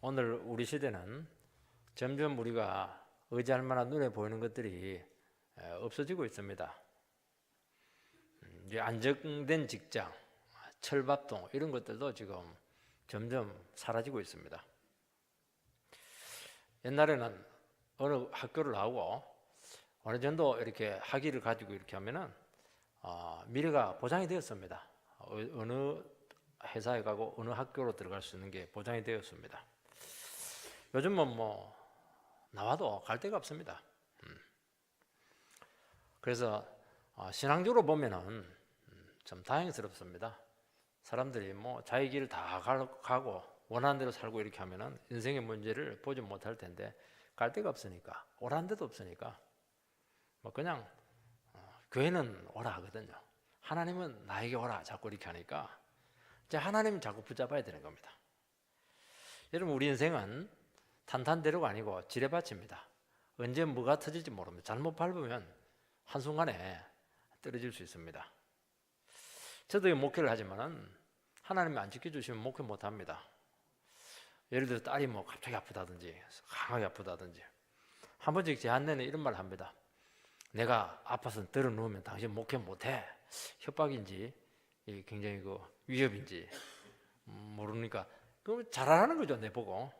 오늘 우리 시대는 점점 우리가 의지할 만한 눈에 보이는 것들이 없어지고 있습니다. 이제 안정된 직장, 철밥통 이런 것들도 지금 점점 사라지고 있습니다. 옛날에는 어느 학교를 나오고 어느 정도 이렇게 학위를 가지고 이렇게 하면은 미래가 보장이 되었습니다. 어느 회사에 가고 어느 학교로 들어갈 수 있는 게 보장이 되었습니다. 요즘은 뭐 나와도 갈 데가 없습니다. 그래서 신앙적으로 보면은 좀 다행스럽습니다. 사람들이 뭐 자기 길을 다 가고 원하는 대로 살고 이렇게 하면은 인생의 문제를 보지 못할 텐데 갈 데가 없으니까 오라는 데도 없으니까 뭐 그냥 교회는 오라 하거든요. 하나님은 나에게 오라 자꾸 이렇게 하니까 이제 하나님은 자꾸 붙잡아야 되는 겁니다. 여러분 우리 인생은 탄탄대로가 아니고 지뢰밭입니다. 언제 뭐가 터질지 모릅니다. 잘못 밟으면 한순간에 떨어질 수 있습니다. 저도 목회를 하지만은 하나님이 안 지켜주시면 목회 못합니다. 예를 들어 딸이 뭐 갑자기 아프다든지 강하게 아프다든지 한 번씩 제 안내는 이런 말을 합니다. 내가 아파서 들어 누우면 당신 목회 못해. 협박인지 굉장히 그 위협인지 모르니까 그럼 잘하는 거죠. 내보고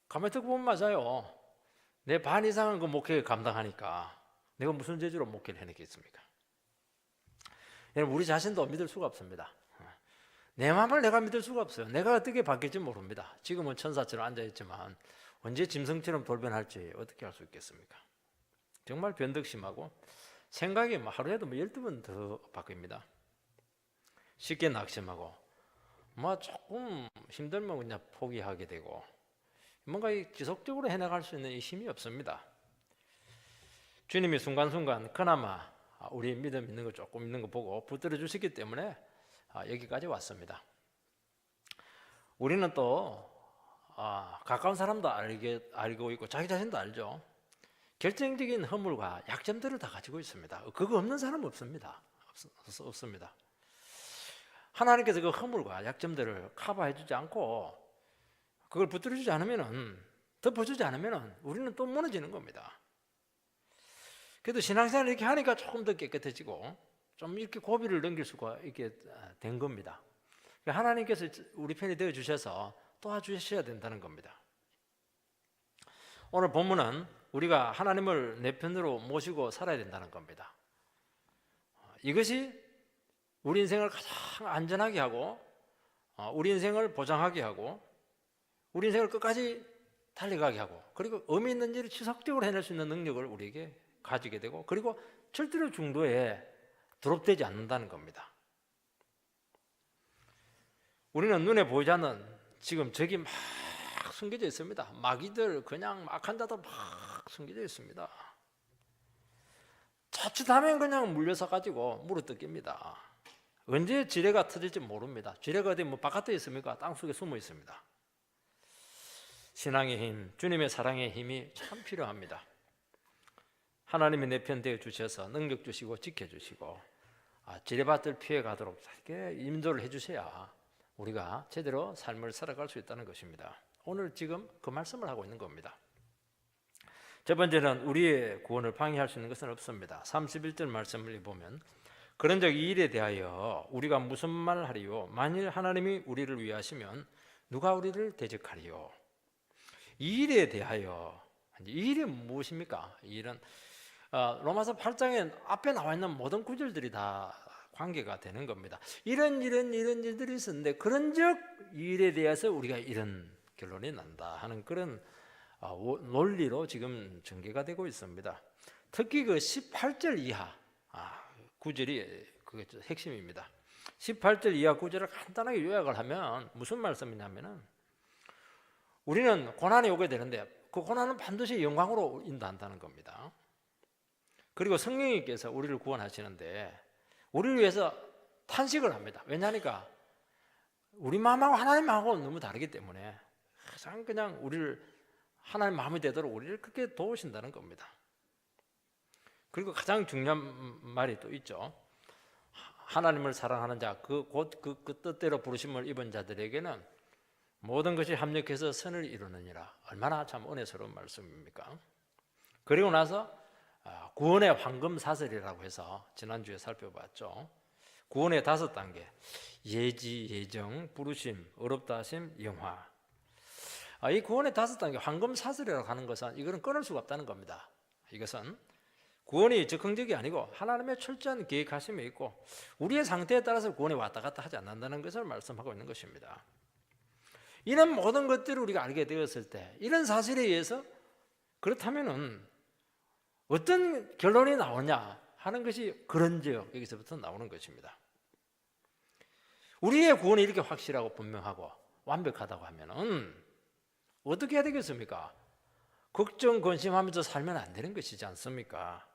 가만히 듣고 보면 맞아요. 내 반 이상은 그 목회 감당하니까 내가 무슨 재주로 목회를 해냈겠습니까? 여러분 우리 자신도 믿을 수가 없습니다. 내 마음을 내가 믿을 수가 없어요. 내가 어떻게 바뀔지 모릅니다. 지금은 천사처럼 앉아있지만 언제 짐승처럼 돌변할지 어떻게 할 수 있겠습니까? 정말 변덕심하고 생각이 하루에도 12번 더 바뀝니다. 쉽게 낙심하고 뭐 조금 힘들면 그냥 포기하게 되고 뭔가 지속적으로 해나갈 수 있는 이 힘이 없습니다. 주님이 순간순간 그나마 우리 믿음 있는 거 조금 있는 거 보고 붙들어 주시기 때문에 여기까지 왔습니다. 우리는 또 가까운 사람도 알고 있고 자기 자신도 알죠. 결정적인 허물과 약점들을 다 가지고 있습니다. 그거 없는 사람은 없습니다. 없습니다. 하나님께서 그 허물과 약점들을 커버해 주지 않고 그걸 붙들어 주지 않으면은 덮어주지 않으면은 우리는 또 무너지는 겁니다. 그래도 신앙생활을 이렇게 하니까 조금 더 깨끗해지고 좀 이렇게 고비를 넘길 수가 있게 된 겁니다. 하나님께서 우리 편이 되어 주셔서 도와주셔야 된다는 겁니다. 오늘 본문은 우리가 하나님을 내 편으로 모시고 살아야 된다는 겁니다. 이것이 우리 인생을 가장 안전하게 하고 우리 인생을 보장하게 하고 우리 인생을 끝까지 달려가게 하고 그리고 의미 있는 일을 지속적으로 해낼 수 있는 능력을 우리에게 가지게 되고 그리고 절대로 중도에 드롭되지 않는다는 겁니다. 우리는 눈에 보이지 않는 지금 적이 막 숨겨져 있습니다. 마귀들 그냥 악한 자도 막 숨겨져 있습니다. 자칫하면 그냥 물려서 가지고 물어뜯깁니다. 언제 지뢰가 터질지 모릅니다. 지뢰가 어디 뭐 바깥에 있습니까? 땅속에 숨어 있습니다. 신앙의 힘, 주님의 사랑의 힘이 참 필요합니다. 하나님이 내 편 되어 주셔서 능력 주시고 지켜주시고 지뢰밭을 피해 가도록 이렇게 인도를 해주셔야 우리가 제대로 삶을 살아갈 수 있다는 것입니다. 오늘 지금 그 말씀을 하고 있는 겁니다. 첫 번째는 우리의 구원을 방해할 수 있는 것은 없습니다. 31절 말씀을 보면 그런즉 이 일에 대하여 우리가 무슨 말을 하리요? 만일 하나님이 우리를 위하시면 누가 우리를 대적하리요? 이 일에 대하여 이 일이 무엇입니까? 이 일은 로마서 8장에 앞에 나와 있는 모든 구절들이 다 관계가 되는 겁니다. 이런 일들이 있었는데 그런즉 이 일에 대해서 우리가 이런 결론이 난다 하는 그런 논리로 지금 전개가 되고 있습니다. 특히 그 18절 이하 구절이 그게 핵심입니다. 18절 이하 구절을 간단하게 요약을 하면 무슨 말씀이냐면은 우리는 고난이 오게 되는데 그 고난은 반드시 영광으로 인도한다는 겁니다. 그리고 성령님께서 우리를 구원하시는데 우리를 위해서 탄식을 합니다. 왜냐하니까 우리 마음하고 하나님 마음하고 너무 다르기 때문에 가장 그냥 우리를 하나님 마음이 되도록 우리를 그렇게 도우신다는 겁니다. 그리고 가장 중요한 말이 또 있죠. 하나님을 사랑하는 자, 그 뜻대로 부르심을 입은 자들에게는 모든 것이 합력해서 선을 이루느니라. 얼마나 참 은혜스러운 말씀입니까? 그리고 나서 구원의 황금 사슬이라고 해서 지난주에 살펴봤죠. 구원의 5단계: 예지, 예정, 부르심, 어렵다 하심, 영화. 이 구원의 5단계 황금 사슬이라고 하는 것은 이거는 끊을 수가 없다는 겁니다. 이것은 구원이 즉흥적이 아니고 하나님의 철저한 계획하심이 있고 우리의 상태에 따라서 구원이 왔다 갔다 하지 않는다는 것을 말씀하고 있는 것입니다. 이런 모든 것들을 우리가 알게 되었을 때 이런 사실에 의해서 그렇다면은 어떤 결론이 나오냐 하는 것이 그런지요, 여기서부터 나오는 것입니다. 우리의 구원이 이렇게 확실하고 분명하고 완벽하다고 하면은 어떻게 해야 되겠습니까? 걱정, 근심하면서 살면 안 되는 것이지 않습니까?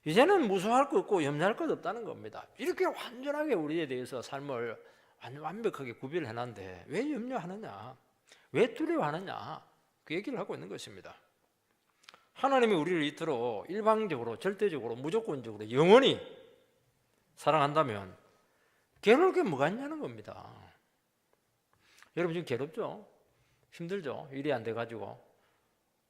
이제는 무서워할 것 없고 염려할 것 없다는 겁니다. 이렇게 완전하게 우리에 대해서 삶을 완벽하게 구별을 해놨는데 왜 염려하느냐? 왜 두려워하느냐? 그 얘기를 하고 있는 것입니다. 하나님이 우리를 이토록 일방적으로, 절대적으로, 무조건적으로, 영원히 사랑한다면 괴로울 게 뭐가 있냐는 겁니다. 여러분 지금 괴롭죠? 힘들죠? 일이 안 돼가지고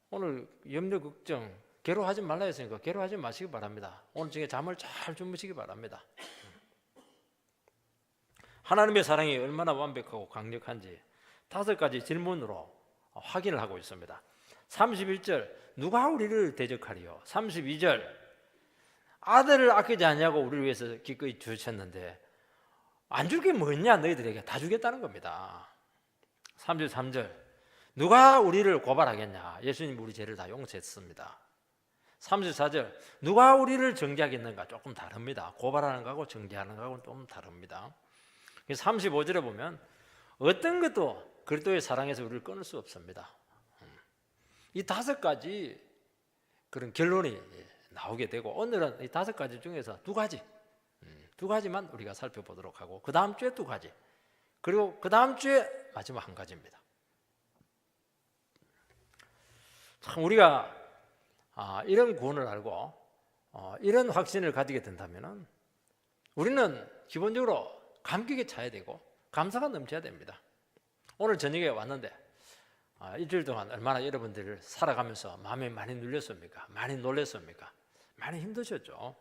오늘 염려, 걱정, 괴로워하지 말라 했으니까 괴로워하지 마시기 바랍니다. 오늘 중에 잠을 잘 주무시기 바랍니다. 하나님의 사랑이 얼마나 완벽하고 강력한지 5가지 질문으로 확인을 하고 있습니다. 31절 누가 우리를 대적하리요? 32절 아들을 아끼지 않냐고 우리를 위해서 기꺼이 주셨는데 안 줄 게 뭐냐? 너희들에게 다 주겠다는 겁니다. 33절 누가 우리를 고발하겠냐? 예수님 우리 죄를 다 용서했습니다. 34절 누가 우리를 정죄하겠는가? 조금 다릅니다. 고발하는 거하고 정죄하는 거하고는 좀 다릅니다. 35절에 보면 어떤 것도 그리스도의 사랑에서 우리를 끊을 수 없습니다. 이 5가지 그런 결론이 나오게 되고 오늘은 이 5가지 중에서 2가지만 우리가 살펴보도록 하고 그 다음 주에 2가지 그리고 그 다음 주에 마지막 1가지입니다. 참 우리가 이런 구원을 알고 이런 확신을 가지게 된다면 우리는 기본적으로 감격에 차야 되고 감사가 넘쳐야 됩니다. 오늘 저녁에 왔는데 일주일 동안 얼마나 여러분들 살아가면서 마음이 많이 눌렸습니까? 많이 놀랐습니까? 많이 힘드셨죠?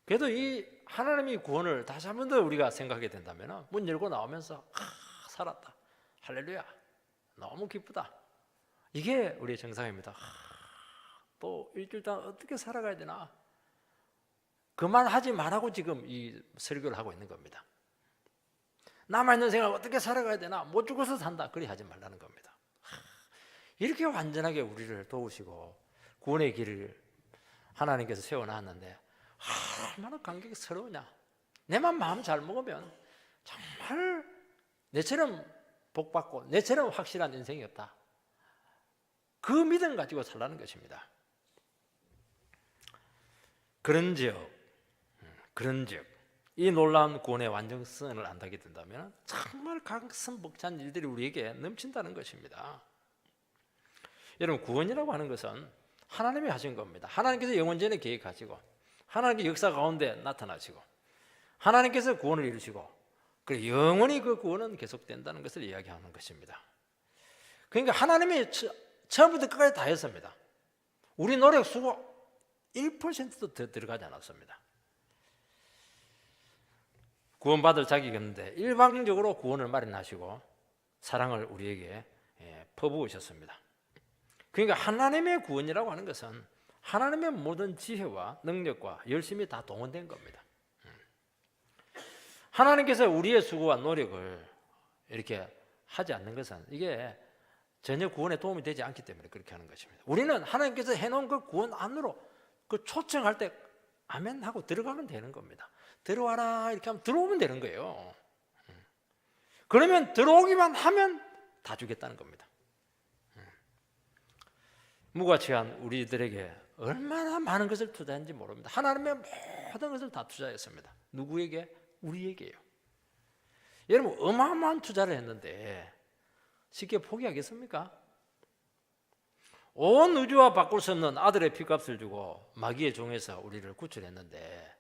그래도 이 하나님의 구원을 다시 한 번 더 우리가 생각하게 된다면 문 열고 나오면서 살았다, 할렐루야, 너무 기쁘다, 이게 우리의 정상입니다. 또 일주일 동안 어떻게 살아가야 되나 그만하지 말라고 지금 이 설교를 하고 있는 겁니다. 남아있는 생활 어떻게 살아가야 되나, 못 죽어서 산다, 그리 하지 말라는 겁니다. 이렇게 완전하게 우리를 도우시고 구원의 길을 하나님께서 세워놨는데 얼마나 감격스러우냐. 내만 마음 잘 먹으면 정말 내처럼 복받고 내처럼 확실한 인생이 없다. 그 믿음 가지고 살라는 것입니다. 그런즉 이 놀라운 구원의 완전성을 안다게 된다면 정말 가슴 벅찬 일들이 우리에게 넘친다는 것입니다. 여러분 구원이라고 하는 것은 하나님이 하신 겁니다. 하나님께서 영원전에 계획하시고 하나님의 역사 가운데 나타나시고 하나님께서 구원을 이루시고 그리고 영원히 그 구원은 계속된다는 것을 이야기하는 것입니다. 그러니까 하나님이 처음부터 끝까지 다 했습니다. 우리 노력 수고 1%도 더 들어가지 않았습니다. 구원받을 자격이 없는데 일방적으로 구원을 마련하시고 사랑을 우리에게 퍼부으셨습니다. 그러니까 하나님의 구원이라고 하는 것은 하나님의 모든 지혜와 능력과 열심이 다 동원된 겁니다. 하나님께서 우리의 수고와 노력을 이렇게 하지 않는 것은 이게 전혀 구원에 도움이 되지 않기 때문에 그렇게 하는 것입니다. 우리는 하나님께서 해놓은 그 구원 안으로 그 초청할 때 아멘 하고 들어가면 되는 겁니다. 들어와라 이렇게 하면 들어오면 되는 거예요. 그러면 들어오기만 하면 다 주겠다는 겁니다. 무가치한 우리들에게 얼마나 많은 것을 투자했는지 모릅니다. 하나님의 모든 것을 다 투자했습니다. 누구에게? 우리에게요. 여러분 어마어마한 투자를 했는데 쉽게 포기하겠습니까? 온 우주와 바꿀 수 없는 아들의 피값을 주고 마귀의 종에서 우리를 구출했는데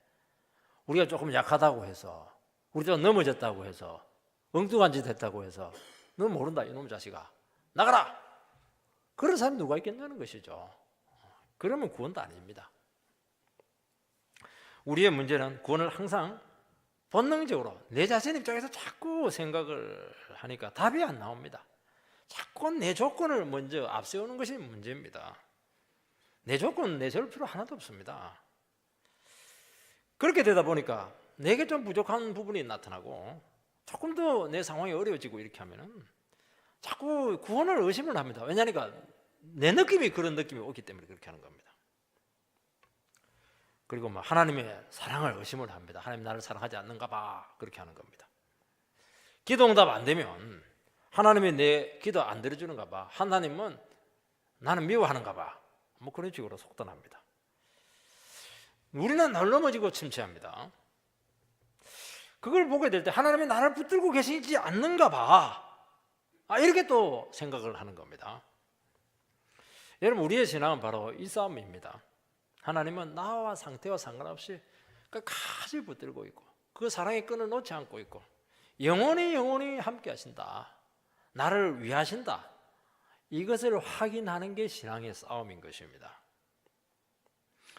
우리가 조금 약하다고 해서 우리가 넘어졌다고 해서 엉뚱한 짓 했다고 해서 너 모른다 이놈 자식아, 나가라. 그런 사람이 누가 있겠냐는 것이죠. 그러면 구원도 아닙니다. 우리의 문제는 구원을 항상 본능적으로 내 자신 입장에서 자꾸 생각을 하니까 답이 안 나옵니다. 자꾸 내 조건을 먼저 앞세우는 것이 문제입니다. 내 조건 내세울 필요 하나도 없습니다. 그렇게 되다 보니까 내게 좀 부족한 부분이 나타나고 조금 더 내 상황이 어려워지고 이렇게 하면은 자꾸 구원을 의심을 합니다. 왜냐하니까 내 느낌이 그런 느낌이 오기 때문에 그렇게 하는 겁니다. 그리고 하나님의 사랑을 의심을 합니다. 하나님 나를 사랑하지 않는가 봐, 그렇게 하는 겁니다. 기도 응답 안 되면 하나님이 내 기도 안 들어주는가 봐, 하나님은 나는 미워하는가 봐, 그런 식으로 속단합니다. 우리는 늘 넘어지고 침체합니다. 그걸 보게 될 때 하나님이 나를 붙들고 계시지 않는가 봐, 이렇게 또 생각을 하는 겁니다. 여러분, 우리의 신앙은 바로 이 싸움입니다. 하나님은 나와 상태와 상관없이 끝까지 붙들고 있고 그 사랑의 끈을 놓지 않고 있고 영원히 함께 하신다, 나를 위하신다, 이것을 확인하는 게 신앙의 싸움인 것입니다.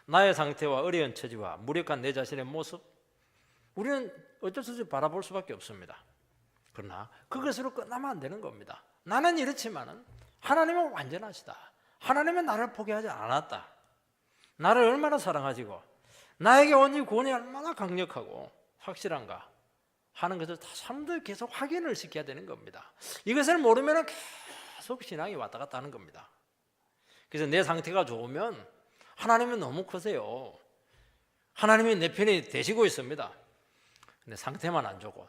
나의 상태와 어려운 처지와 무력한 내 자신의 모습, 우리는 어쩔 수 없이 바라볼 수밖에 없습니다. 그러나 그것으로 끝나면 안 되는 겁니다. 나는 이렇지만은 하나님은 완전하시다, 하나님은 나를 포기하지 않았다, 나를 얼마나 사랑하시고 나에게 온 이 구원이 얼마나 강력하고 확실한가 하는 것을 다시 한번 계속 확인을 시켜야 되는 겁니다. 이것을 모르면 계속 신앙이 왔다 갔다 하는 겁니다. 그래서 내 상태가 좋으면 하나님은 너무 크세요. 하나님이 내 편이 되시고 있습니다. 근데 상태만 안 좋고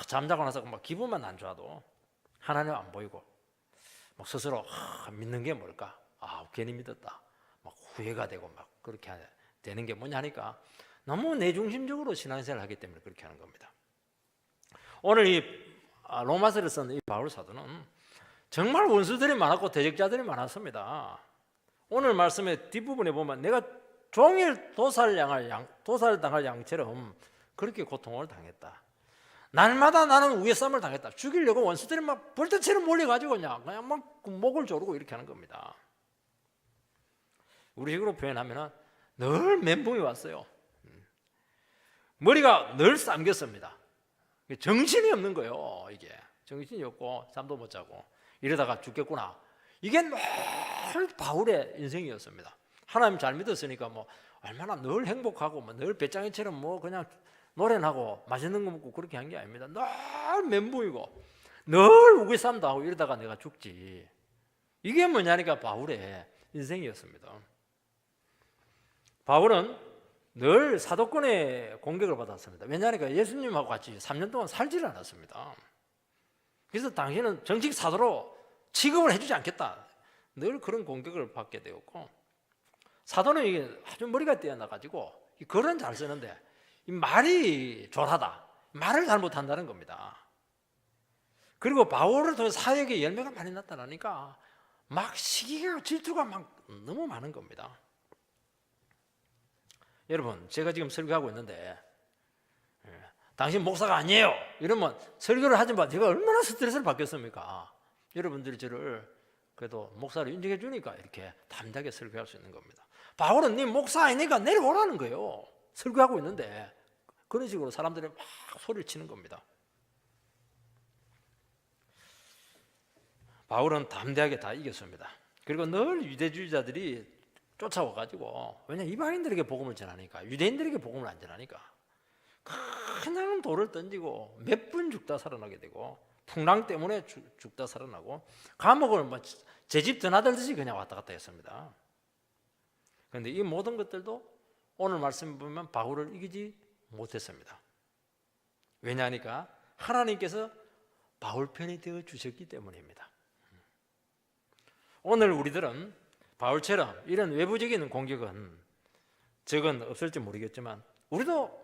잠자고 나서 기분만 안 좋아도 하나님 안 보이고 스스로 믿는 게 뭘까? 괜히 믿었다, 후회가 되고 그렇게 되는 게 뭐냐 하니까 너무 내중심적으로 신앙생활을 하기 때문에 그렇게 하는 겁니다. 오늘 이 로마서를 쓴 이 바울 사도는 정말 원수들이 많았고 대적자들이 많았습니다. 오늘 말씀의 뒷부분에 보면 내가 종일 도살당할 양처럼 그렇게 고통을 당했다, 날마다 나는 위에 싸움을 당했다, 죽이려고 원수들이 벌떼처럼 몰려가지고 그냥 목을 조르고 이렇게 하는 겁니다. 우리 식으로 표현하면 늘 멘붕이 왔어요. 머리가 늘 잠겼습니다. 정신이 없는 거예요. 이게 정신이 없고 잠도 못 자고 이러다가 죽겠구나, 이게 늘 바울의 인생이었습니다. 하나님 잘 믿었으니까 얼마나 늘 행복하고 늘 배짱이처럼 그냥 노래하고 맛있는 거 먹고 그렇게 한 게 아닙니다. 늘 멘붕이고 늘 우기쌈도 하고 이러다가 내가 죽지, 이게 뭐냐니까 바울의 인생이었습니다. 바울은 늘 사도권의 공격을 받았습니다. 왜냐하니까 예수님하고 같이 3년 동안 살지를 않았습니다. 그래서 당신은 정식 사도로 취급을 해주지 않겠다, 늘 그런 공격을 받게 되었고, 사도는 이게 아주 머리가 뛰어나가지고 글은 잘 쓰는데 이 말이 졸하다, 말을 잘 못한다는 겁니다. 그리고 바울을 통해 사역에 열매가 많이 나타나니까 시기가 질투가 너무 많은 겁니다. 여러분, 제가 지금 설교하고 있는데 당신 목사가 아니에요 이러면 설교를 하지 마, 제가 얼마나 스트레스를 받겠습니까? 여러분들이 저를 그래도 목사를 인정해 주니까 이렇게 담대하게 설교할 수 있는 겁니다. 바울은 네 목사 아니니까 내려오라는 거예요. 설교하고 있는데 그런 식으로 사람들이 막 소리를 치는 겁니다. 바울은 담대하게 다 이겼습니다. 그리고 늘 유대주의자들이 쫓아와가지고, 왜냐 이방인들에게 복음을 전하니까, 유대인들에게 복음을 안 전하니까 그냥 돌을 던지고 몇 분 죽다 살아나게 되고, 풍랑 때문에 죽다 살아나고, 감옥을 제 집 드나들듯이 그냥 왔다 갔다 했습니다. 그런데 이 모든 것들도 오늘 말씀 보면 바울을 이기지 못했습니다. 왜냐하니까 하나님께서 바울 편이 되어 주셨기 때문입니다. 오늘 우리들은 바울처럼 이런 외부적인 공격은 적은 없을지 모르겠지만 우리도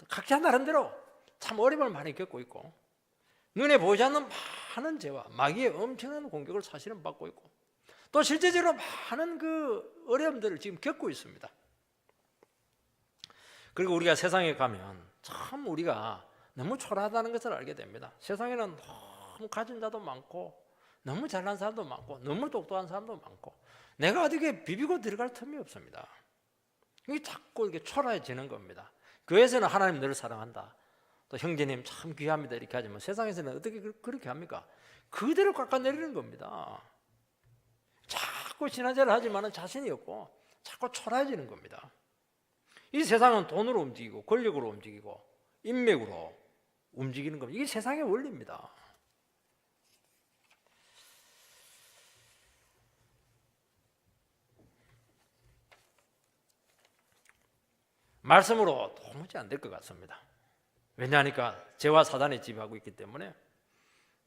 각자 나름대로 참 어려움을 많이 겪고 있고 눈에 보이지 않는 많은 죄와 마귀의 엄청난 공격을 사실은 받고 있고 또 실제적으로 많은 그 어려움들을 지금 겪고 있습니다. 그리고 우리가 세상에 가면 참 우리가 너무 초라하다는 것을 알게 됩니다. 세상에는 너무 가진 자도 많고 너무 잘난 사람도 많고 너무 똑똑한 사람도 많고 내가 어디게 비비고 들어갈 틈이 없습니다. 이게 자꾸 이렇게 초라해지는 겁니다. 교회에서는 하나님 너를 사랑한다, 또 형제님 참 귀합니다 이렇게 하지만 세상에서는 어떻게 그렇게 합니까? 그대로 깎아내리는 겁니다. 자꾸 신앙생활을 하지만 자신이 없고 자꾸 초라해지는 겁니다. 이 세상은 돈으로 움직이고 권력으로 움직이고 인맥으로 움직이는 겁니다. 이게 세상의 원리입니다. 말씀으로 도무지 안 될 것 같습니다. 왜냐하니까 죄와 사단이 지배하고 있기 때문에.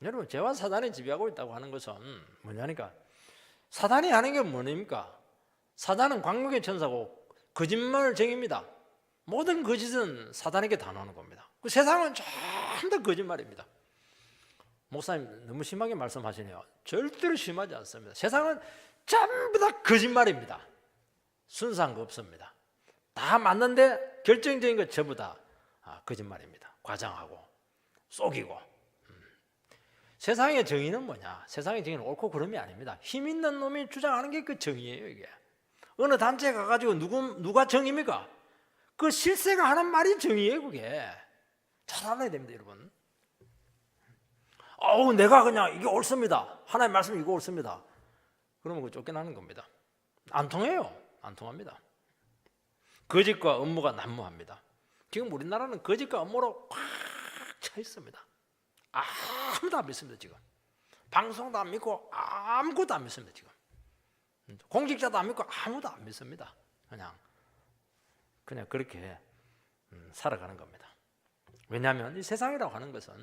여러분, 죄와 사단이 지배하고 있다고 하는 것은 뭐냐니까 사단이 하는 게 뭡니까? 사단은 광명의 천사고 거짓말쟁이입니다. 모든 거짓은 사단에게 다 나오는 겁니다. 그 세상은 전부 다 거짓말입니다. 목사님 너무 심하게 말씀하시네요. 절대로 심하지 않습니다. 세상은 전부 다 거짓말입니다. 순수한 거 없습니다. 다 맞는데 결정적인 것 전부 다 거짓말입니다. 과장하고 속이고. 세상의 정의는 뭐냐? 세상의 정의는 옳고 그름이 아닙니다. 힘 있는 놈이 주장하는 게 그 정의예요. 이게 어느 단체에 가가지고 누가 정의입니까? 그 실세가 하는 말이 정의예요. 그게 잘 알아야 됩니다, 여러분. 내가 그냥 이게 옳습니다. 하나님 말씀 이거 옳습니다. 그러면 그 쫓겨나는 겁니다. 안 통해요. 안 통합니다. 거짓과 음모가 난무합니다. 지금 우리나라는 거짓과 음모로 꽉 차 있습니다. 아무도 안 믿습니다. 지금 방송도 안 믿고 아무것도 안 믿습니다. 지금 공직자도 안 믿고 아무도 안 믿습니다. 그냥 그렇게 살아가는 겁니다. 왜냐하면 이 세상이라고 하는 것은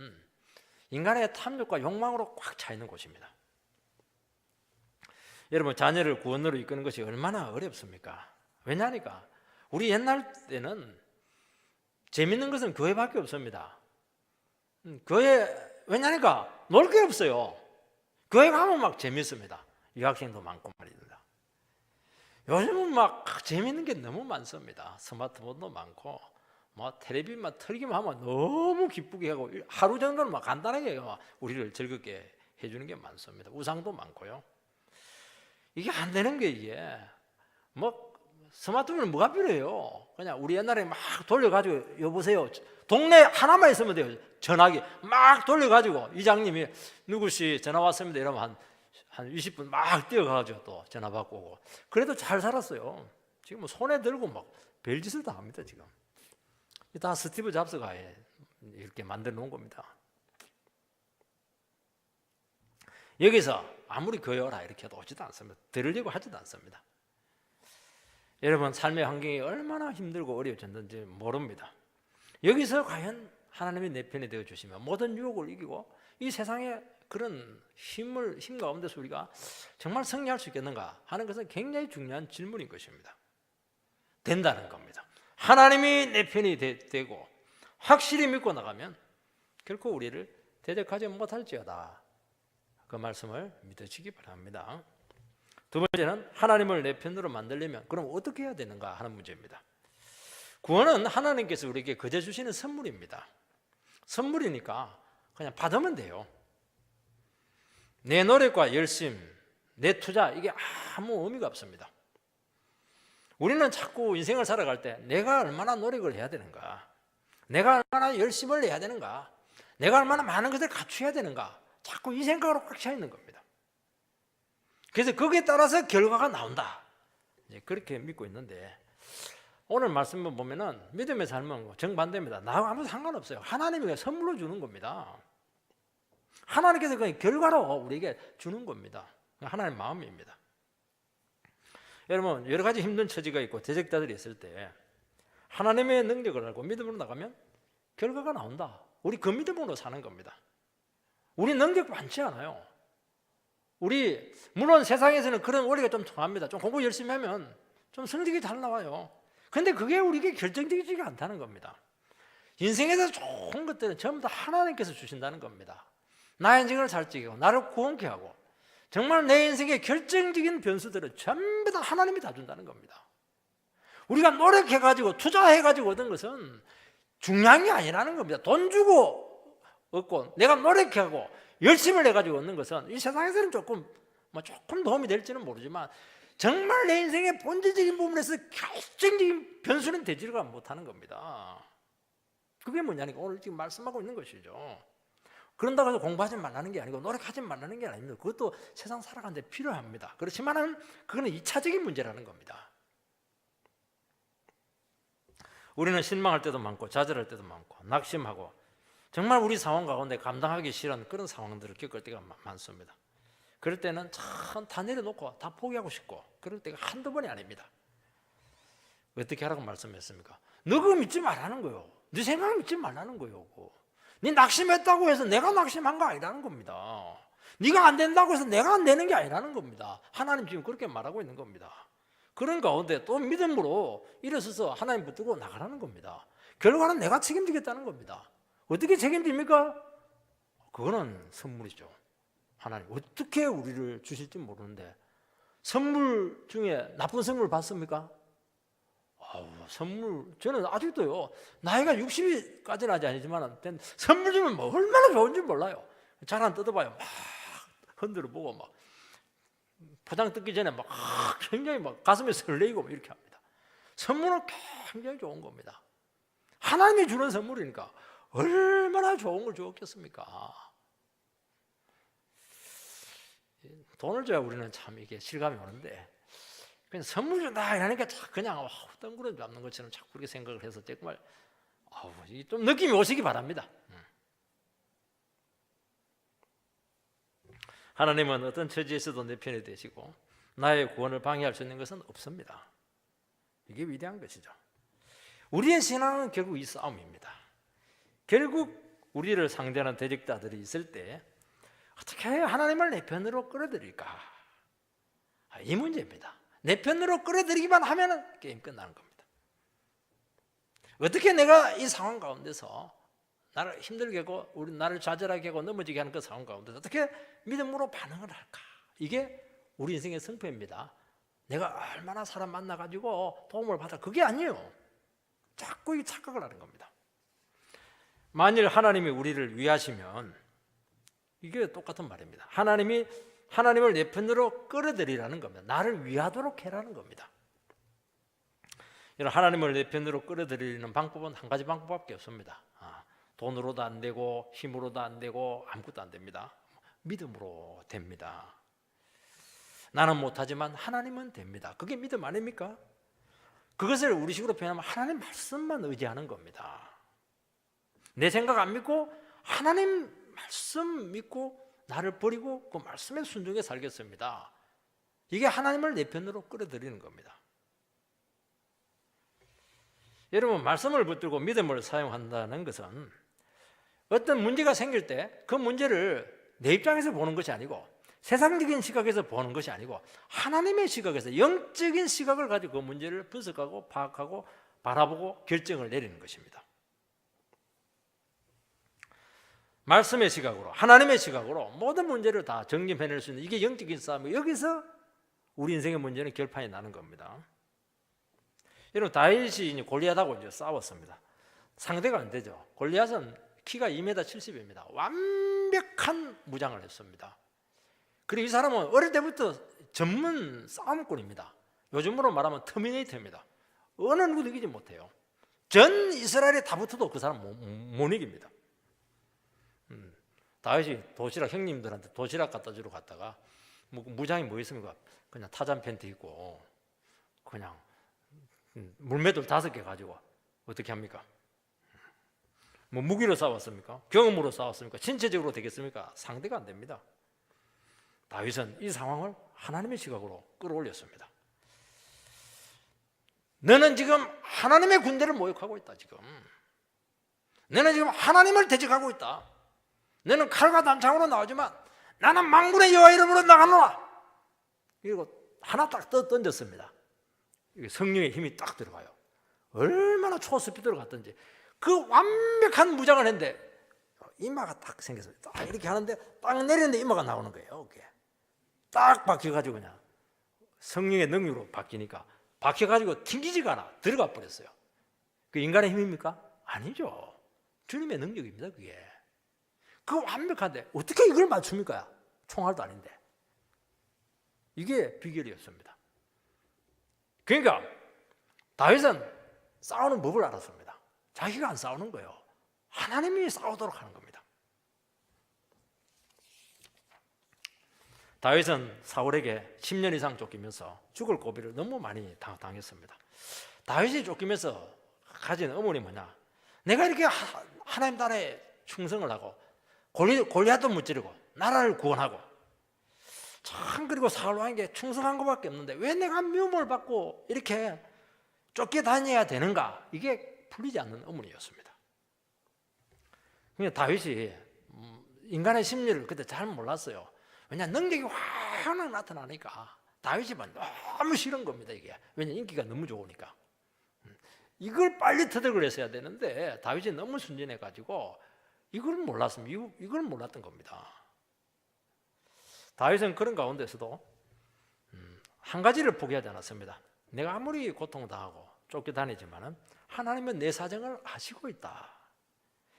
인간의 탐욕과 욕망으로 꽉 차 있는 곳입니다. 여러분, 자녀를 구원으로 이끄는 것이 얼마나 어렵습니까? 왜냐하니까 우리 옛날 때는 재밌는 것은 교회밖에 없습니다. 왜냐니까 놀 게 없어요. 교회 가면 막 재밌습니다. 유학생도 많고 말입니다. 요즘은 막 재밌는 게 너무 많습니다. 스마트폰도 많고 텔레비만 틀기만 하면 너무 기쁘게 하고 하루 정도는 막 간단하게 우리를 즐겁게 해주는 게 많습니다. 우상도 많고요. 이게 안 되는 게 이게 스마트폰은 뭐가 필요해요? 그냥 우리 옛날에 막 돌려가지고 여보세요. 동네 하나만 있으면 돼요. 전화기 막 돌려가지고 이장님이 누구시 전화 왔습니다. 이러면 한 20분 막 뛰어가가지고 또 전화 받고 오고. 그래도 잘 살았어요. 지금 손에 들고 막 별짓을 다 합니다. 지금 다 스티브 잡스가 이렇게 만들어 놓은 겁니다. 여기서 아무리 교회 오라 이렇게 해도 오지도 않습니다. 들으려고 하지도 않습니다. 여러분, 삶의 환경이 얼마나 힘들고 어려워졌는지 모릅니다. 여기서 과연 하나님이 내 편이 되어 주시면 모든 유혹을 이기고 이 세상의 그런 힘 가운데서 우리가 정말 승리할 수 있겠는가 하는 것은 굉장히 중요한 질문인 것입니다. 된다는 겁니다. 하나님이 내 편이 되고 확실히 믿고 나가면 결코 우리를 대적하지 못할지어다. 그 말씀을 믿으시기 바랍니다. 두 번째는 하나님을 내 편으로 만들려면 그럼 어떻게 해야 되는가 하는 문제입니다. 구원은 하나님께서 우리에게 거저 주시는 선물입니다. 선물이니까 그냥 받으면 돼요. 내 노력과 열심, 내 투자 이게 아무 의미가 없습니다. 우리는 자꾸 인생을 살아갈 때 내가 얼마나 노력을 해야 되는가, 내가 얼마나 열심을 내야 되는가, 내가 얼마나 많은 것을 갖춰야 되는가, 자꾸 이 생각으로 꽉 차 있는 겁니다. 그래서 거기에 따라서 결과가 나온다, 이제 그렇게 믿고 있는데 오늘 말씀을 보면은 믿음의 삶은 정반대입니다. 나하고 아무 상관없어요. 하나님이 선물로 주는 겁니다. 하나님께서 그냥 결과로 우리에게 주는 겁니다. 하나님의 마음입니다. 여러분, 여러 가지 힘든 처지가 있고 대적자들이 있을 때 하나님의 능력을 알고 믿음으로 나가면 결과가 나온다. 우리 그 믿음으로 사는 겁니다. 우리 능력 많지 않아요. 우리 물론 세상에서는 그런 원리가 좀 통합니다. 좀 공부 열심히 하면 좀 성적이 잘 나와요. 근데 그게 우리에게 결정적이지 않다는 겁니다. 인생에서 좋은 것들은 전부 다 하나님께서 주신다는 겁니다. 나의 인생을 잘 찍고 나를 구원케 하고 정말 내 인생의 결정적인 변수들은 전부 다 하나님이 다 준다는 겁니다. 우리가 노력해가지고 투자해가지고 얻은 것은 중요한 게 아니라는 겁니다. 돈 주고 얻고 내가 노력하고 열심을 해가지고 얻는 것은 이 세상에서는 조금 도움이 될지는 모르지만 정말 내 인생의 본질적인 부분에서 결정적인 변수는 되지가 못하는 겁니다. 그게 뭐냐니까 오늘 지금 말씀하고 있는 것이죠. 그런다고 해서 공부하지 말라는 게 아니고 노력하지 말라는 게 아닙니다. 그것도 세상 살아가는데 필요합니다. 그렇지만 그거는 2차적인 문제라는 겁니다. 우리는 실망할 때도 많고 좌절할 때도 많고 낙심하고 정말 우리 상황 가운데 감당하기 싫은 그런 상황들을 겪을 때가 많습니다. 그럴 때는 참 다 내려놓고 다 포기하고 싶고 그럴 때가 한두 번이 아닙니다. 어떻게 하라고 말씀했습니까? 너 그거 믿지 말라는 거예요. 네 생각 믿지 말라는 거예요. 네 낙심했다고 해서 내가 낙심한 거 아니라는 겁니다. 네가 안 된다고 해서 내가 안 되는 게 아니라는 겁니다. 하나님 지금 그렇게 말하고 있는 겁니다. 그런 가운데 또 믿음으로 일어서서 하나님 붙들고 나가라는 겁니다. 결과는 내가 책임지겠다는 겁니다. 어떻게 책임집니까? 그거는 선물이죠. 하나님 어떻게 우리를 주실지 모르는데 선물 중에 나쁜 선물 받습니까? 선물 저는 아직도요 나이가 60까지는 아직 아니지만 선물 주면 뭐 얼마나 좋은지 몰라요. 잘 안 뜯어봐요. 막 흔들어 보고 막 포장 뜯기 전에 막 굉장히 막 가슴이 설레이고 이렇게 합니다. 선물은 굉장히 좋은 겁니다. 하나님이 주는 선물이니까 얼마나 좋은 걸 주었겠습니까? 돈을 줘야 우리는 참 이게 실감이 오는데 그냥 선물 준다 이러니까 그냥 덩그러니 잡는 것처럼 자꾸 그렇게 생각을 해서 정말 좀 느낌이 오시기 바랍니다. 하나님은 어떤 처지에서도 내 편이 되시고 나의 구원을 방해할 수 있는 것은 없습니다. 이게 위대한 것이죠. 우리의 신앙은 결국 이 싸움입니다. 결국 우리를 상대하는 대적자들이 있을 때 어떻게 하나님을 내 편으로 끌어들일까? 이 문제입니다. 내 편으로 끌어들이기만 하면 게임 끝나는 겁니다. 어떻게 내가 이 상황 가운데서 나를 힘들게 하고 나를 좌절하게 하고 넘어지게 하는 그 상황 가운데서 어떻게 믿음으로 반응을 할까? 이게 우리 인생의 승패입니다. 내가 얼마나 사람 만나가지고 도움을 받아 그게 아니에요. 자꾸 이 착각을 하는 겁니다. 만일 하나님이 우리를 위하시면 이게 똑같은 말입니다. 하나님을 내 편으로 끌어들이라는 겁니다. 나를 위하도록 해라는 겁니다. 이런 하나님을 내 편으로 끌어들이는 방법은 한 가지 방법밖에 없습니다. 돈으로도 안 되고 힘으로도 안 되고 아무것도 안 됩니다. 믿음으로 됩니다. 나는 못하지만 하나님은 됩니다. 그게 믿음 아닙니까? 그것을 우리식으로 표현하면 하나님 말씀만 의지하는 겁니다. 내 생각 안 믿고 하나님 말씀 믿고 나를 버리고 그 말씀에 순종해 살겠습니다. 이게 하나님을 내 편으로 끌어들이는 겁니다. 여러분 말씀을 붙들고 믿음을 사용한다는 것은 어떤 문제가 생길 때 그 문제를 내 입장에서 보는 것이 아니고 세상적인 시각에서 보는 것이 아니고 하나님의 시각에서 영적인 시각을 가지고 그 문제를 분석하고 파악하고 바라보고 결정을 내리는 것입니다. 말씀의 시각으로 하나님의 시각으로 모든 문제를 다 정립해낼 수 있는 이게 영적인 싸움이에요. 여기서 우리 인생의 문제는 결판이 나는 겁니다. 여러분 다윗이 골리앗하고 이제 싸웠습니다. 상대가 안 되죠. 골리앗은 키가 2m 70입니다. 완벽한 무장을 했습니다. 그리고 이 사람은 어릴 때부터 전문 싸움꾼입니다. 요즘으로 말하면 터미네이터입니다. 어느 누구도 이기지 못해요. 전 이스라엘에 다 붙어도 그 사람 못 이깁니다. 다윗이 도시락 형님들한테 도시락 갖다 주러 갔다가 무장이 뭐 있습니까? 그냥 타잔 팬티 입고 그냥 물매돌 5개 가지고 어떻게 합니까? 뭐 무기로 싸웠습니까? 경험으로 싸웠습니까? 신체적으로 되겠습니까? 상대가 안 됩니다. 다윗은 이 상황을 하나님의 시각으로 끌어올렸습니다. 너는 지금 하나님의 군대를 모욕하고 있다. 지금 너는 지금 하나님을 대적하고 있다. 너는 칼과 단창으로 나오지만 나는 만군의 여호와 이름으로 나가노라. 그리고 하나 딱 던졌습니다. 성령의 힘이 딱 들어가요. 얼마나 초스피드로 갔든지 그 완벽한 무장을 했는데 이마가 딱 생겼어요. 딱 이렇게 하는데 딱 내리는데 이마가 나오는 거예요. 이렇게 딱 박혀가지고 그냥 성령의 능력으로 바뀌니까 박혀가지고 튕기지가 않아 들어가 버렸어요. 그 인간의 힘입니까? 아니죠. 주님의 능력입니다. 그게 그 완벽한데 어떻게 이걸 맞춥니까? 총알도 아닌데. 이게 비결이었습니다. 그러니까 다윗은 싸우는 법을 알았습니다. 자기가 안 싸우는 거예요. 하나님이 싸우도록 하는 겁니다. 다윗은 사울에게 10년 이상 쫓기면서 죽을 고비를 너무 많이 당했습니다. 다윗이 쫓기면서 가진 의문이 뭐냐? 내가 이렇게 하나님 나라에 충성을 하고 골리앗도 무찌르고 나라를 구원하고 참 그리고 사울 왕에게 충성한 것밖에 없는데 왜 내가 미움을 받고 이렇게 쫓겨다녀야 되는가? 이게 풀리지 않는 의문이었습니다. 그러니까 다윗이 인간의 심리를 그때 잘 몰랐어요. 왜냐 능력이 확 나타나니까 다윗이 너무 싫은 겁니다. 이게 왜냐 인기가 너무 좋으니까 이걸 빨리 터득을 했어야 되는데 다윗이 너무 순진해가지고 이걸 몰랐습니다. 이걸 몰랐던 겁니다. 다윗은 그런 가운데서도 한 가지를 포기하지 않았습니다. 내가 아무리 고통당하고 쫓겨다니지만 하나님은 내 사정을 아시고 있다.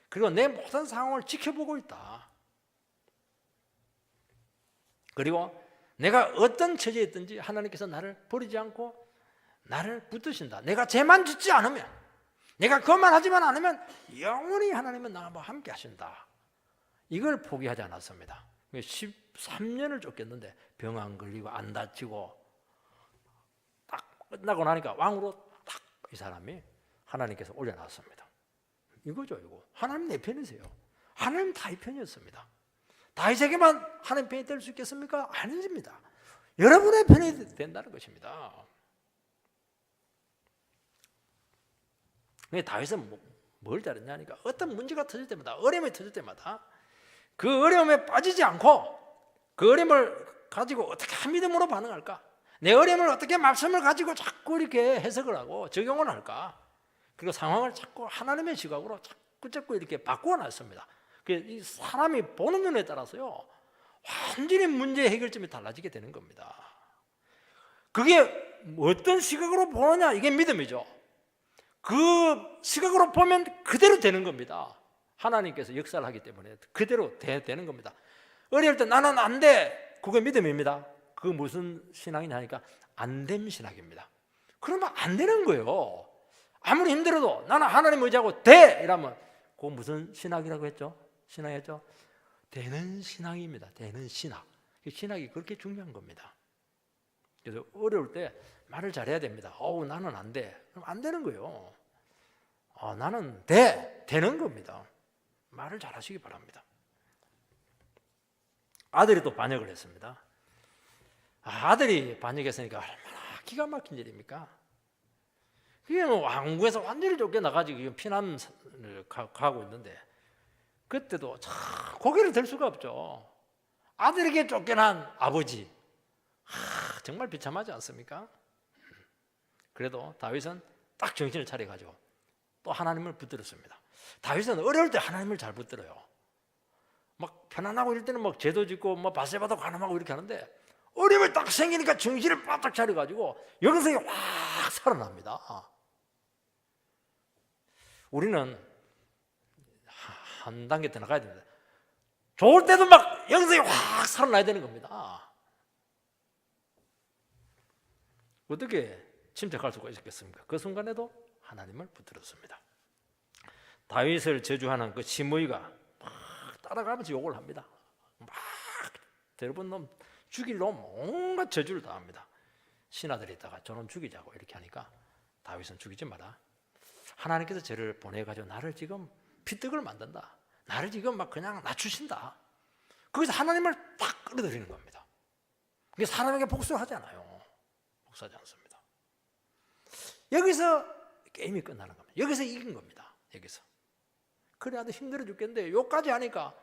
그리고 내 모든 상황을 지켜보고 있다. 그리고 내가 어떤 처지에 있든지 하나님께서 나를 버리지 않고 나를 붙드신다. 내가 죄만 짓지 않으면, 내가 그만하지만 않으면 영원히 하나님은 나와 함께 하신다. 이걸 포기하지 않았습니다. 13년을 쫓겼는데 병 안 걸리고 안 다치고 딱 끝나고 나니까 왕으로 딱 이 사람이 하나님께서 올려놨습니다. 이거죠, 이거. 하나님 내 편이세요. 하나님 다윗 편이었습니다. 다윗에게만 하나님 편이 될 수 있겠습니까? 아닙니다. 여러분의 편이 된다는 것입니다. 다윗은 뭘 잘했냐니까 어떤 문제가 터질 때마다 어려움이 터질 때마다 그 어려움에 빠지지 않고 그 어려움을 가지고 어떻게 믿음으로 반응할까? 내 어려움을 어떻게 말씀을 가지고 자꾸 이렇게 해석을 하고 적용을 할까? 그리고 상황을 자꾸 하나님의 시각으로 자꾸 이렇게 바꾸어 놨습니다. 이 사람이 보는 눈에 따라서요 완전히 문제 해결점이 달라지게 되는 겁니다. 그게 어떤 시각으로 보느냐 이게 믿음이죠. 그 시각으로 보면 그대로 되는 겁니다. 하나님께서 역사를 하기 때문에 그대로 되는 겁니다. 어려울 때 나는 안 돼. 그게 믿음입니다. 그게 무슨 신앙이냐 하니까 안됨 신학입니다. 그러면 안 되는 거예요. 아무리 힘들어도 나는 하나님 의지하고 돼! 이러면 그거 무슨 신학이라고 했죠? 신앙이었죠? 되는 신앙입니다. 되는 신학. 신학이 그렇게 중요한 겁니다. 그래서 어려울 때 말을 잘해야 됩니다. 나는 안 돼. 그럼 안 되는 거예요. 나는 돼. 되는 겁니다. 말을 잘하시기 바랍니다. 아들이 또 반역을 했습니다. 아들이 반역했으니까 얼마나 기가 막힌 일입니까? 그게 왕궁에서 완전히 쫓겨나가지고 피난을 가고 있는데 그때도 참 고개를 들 수가 없죠. 아들에게 쫓겨난 아버지 정말 비참하지 않습니까? 그래도 다윗은 딱 정신을 차려가지고 또 하나님을 붙들었습니다. 다윗은 어려울 때 하나님을 잘 붙들어요. 막 편안하고 이럴 때는 막 제도 짓고 뭐 바세바도 관함하고 이렇게 하는데 어려움이 딱 생기니까 정신을 바짝 차려가지고 영성이 확 살아납니다. 우리는 한 단계 더 나가야 됩니다. 좋을 때도 막 영성이 확 살아나야 되는 겁니다. 어떻게 침착할 수가 있겠습니까? 그 순간에도 하나님을 붙들었습니다. 다윗을 저주하는 그 시므이가 막 따라가면서 욕을 합니다. 막 대부분 놈 죽일 놈 온갖 저주를 다 합니다. 신하들이 있다가 저놈 죽이자고 이렇게 하니까 다윗은 죽이지 마라. 하나님께서 저를 보내가지고 나를 지금 피떡을 만든다. 나를 지금 막 그냥 낮추신다. 거기서 하나님을 딱 끌어들이는 겁니다. 그게 사람에게 복수하지 않아요. 복수하지 않습니다. 여기서 게임이 끝나는 겁니다. 여기서 이긴 겁니다. 여기서. 그래 아주 힘들어 죽겠는데 욕까지 하니까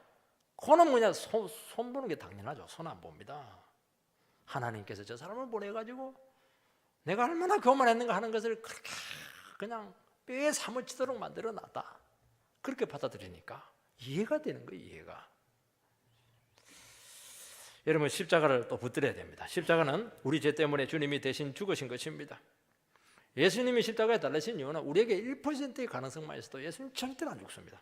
그는 뭐냐 손 보는 게 당연하죠. 손 안 봅니다. 하나님께서 저 사람을 보내가지고 내가 얼마나 교만했는가 하는 것을 그렇게 그냥 뼈에 사무치도록 만들어 놨다. 그렇게 받아들이니까 이해가 되는 거예요. 이해가. 여러분 십자가를 또 붙들어야 됩니다. 십자가는 우리 죄 때문에 주님이 대신 죽으신 것입니다. 예수님이 십자가에 달리신 이유는 우리에게 1%의 가능성만 있어도 예수님 절대로 안 죽습니다.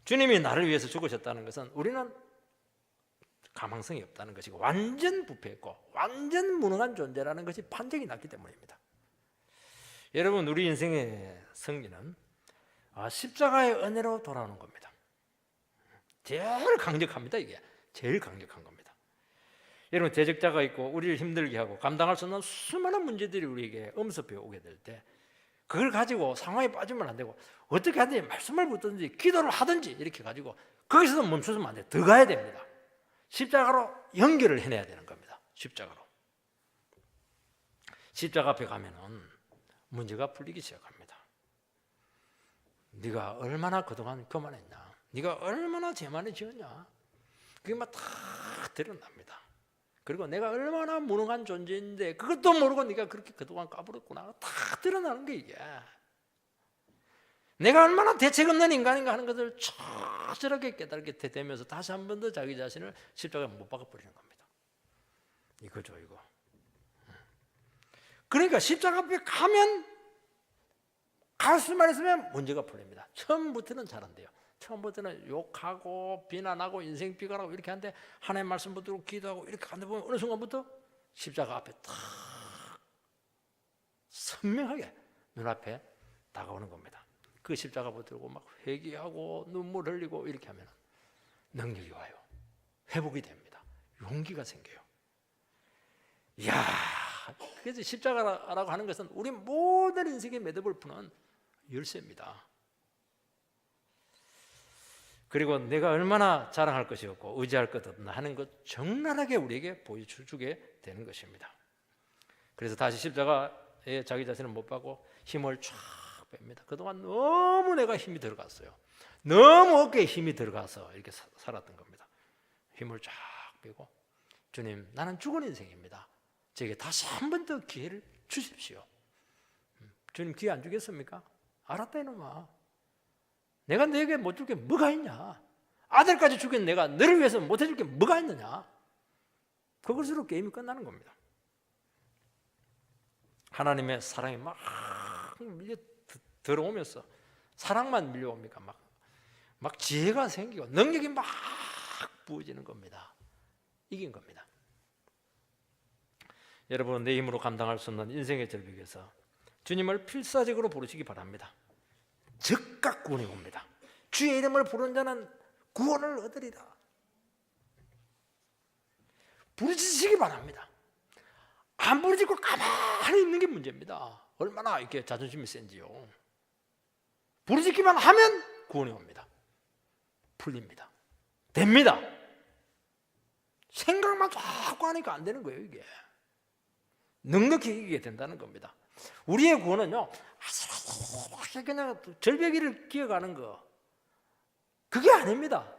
주님이 나를 위해서 죽으셨다는 것은 우리는 가망성이 없다는 것이고 완전 부패했고 완전 무능한 존재라는 것이 판정이 났기 때문입니다. 여러분, 우리 인생의 승리는 십자가의 은혜로 돌아오는 겁니다. 제일 강력합니다. 이게 제일 강력한 겁니다. 여러분, 대적자가 있고 우리를 힘들게 하고 감당할 수 없는 수많은 문제들이 우리에게 엄습해 오게 될 때 그걸 가지고 상황에 빠지면 안 되고 어떻게 하든지 말씀을 붙든지 기도를 하든지 이렇게 가지고 거기서도 멈춰서면 안 돼요. 더 가야 됩니다. 십자가로 연결을 해내야 되는 겁니다. 십자가로. 십자가 앞에 가면은 문제가 풀리기 시작합니다. 네가 얼마나 그동안 교만했냐, 네가 얼마나 죄 많이 지었냐, 그게 막 다 드러납니다. 그리고 내가 얼마나 무능한 존재인데 그것도 모르고 네가 그렇게 그동안 까불었구나, 다 드러나는 게 이게. 내가 얼마나 대책 없는 인간인가 하는 것을 철저하게 깨닫게 되면서 다시 한 번 더 자기 자신을 십자가에 못 박아버리는 겁니다. 이거죠, 이거. 그러니까 십자가 앞에 가면 갈 수만 있으면 문제가 풀립니다. 처음부터는 잘 안 돼요. 처음부터는 욕하고 비난하고 인생 비관하고 이렇게 하는데 하나님 말씀 붙들고 기도하고 이렇게 하는데 보면 어느 순간부터 십자가 앞에 탁 선명하게 눈앞에 다가오는 겁니다. 그 십자가 붙들고 막 회개하고 눈물 흘리고 이렇게 하면 능력이 와요. 회복이 됩니다. 용기가 생겨요. 이야, 그래서 십자가라고 하는 것은 우리 모든 인생의 매듭을 푸는 열쇠입니다. 그리고 내가 얼마나 자랑할 것이 없고 의지할 것 없나 하는 것 적나라하게 우리에게 보여주게 되는 것입니다. 그래서 다시 십자가에 자기 자신을 못 박고 힘을 쫙 뺍니다. 그동안 너무 내가 힘이 들어갔어요. 너무 어깨에 힘이 들어가서 이렇게 살았던 겁니다. 힘을 쫙 빼고 주님, 나는 죽은 인생입니다. 제게 다시 한 번 더 기회를 주십시오. 주님, 기회 안 주겠습니까? 알았다 이놈아. 내가 너에게 못 줄 게 뭐가 있냐? 아들까지 주긴 내가 너를 위해서 못 해줄 게 뭐가 있느냐? 그것으로 게임이 끝나는 겁니다. 하나님의 사랑이 막 밀려 들어오면서 사랑만 밀려옵니까? 막 지혜가 생기고 능력이 막 부어지는 겁니다. 이긴 겁니다. 여러분, 내 힘으로 감당할 수 없는 인생의 절벽에서 주님을 필사적으로 부르시기 바랍니다. 즉각 구원이 옵니다. 주의 이름을 부르는 자는 구원을 얻으리라. 부르짖으시기 바랍니다. 안 부르짖고 가만히 있는 게 문제입니다. 얼마나 이렇게 자존심이 센지요. 부르짖기만 하면 구원이 옵니다. 풀립니다. 됩니다. 생각만 자꾸 하니까 안 되는 거예요, 이게. 넉넉히 이기게 된다는 겁니다. 우리의 구원은요, 그냥 절벽위를 기어가는 거, 그게 아닙니다.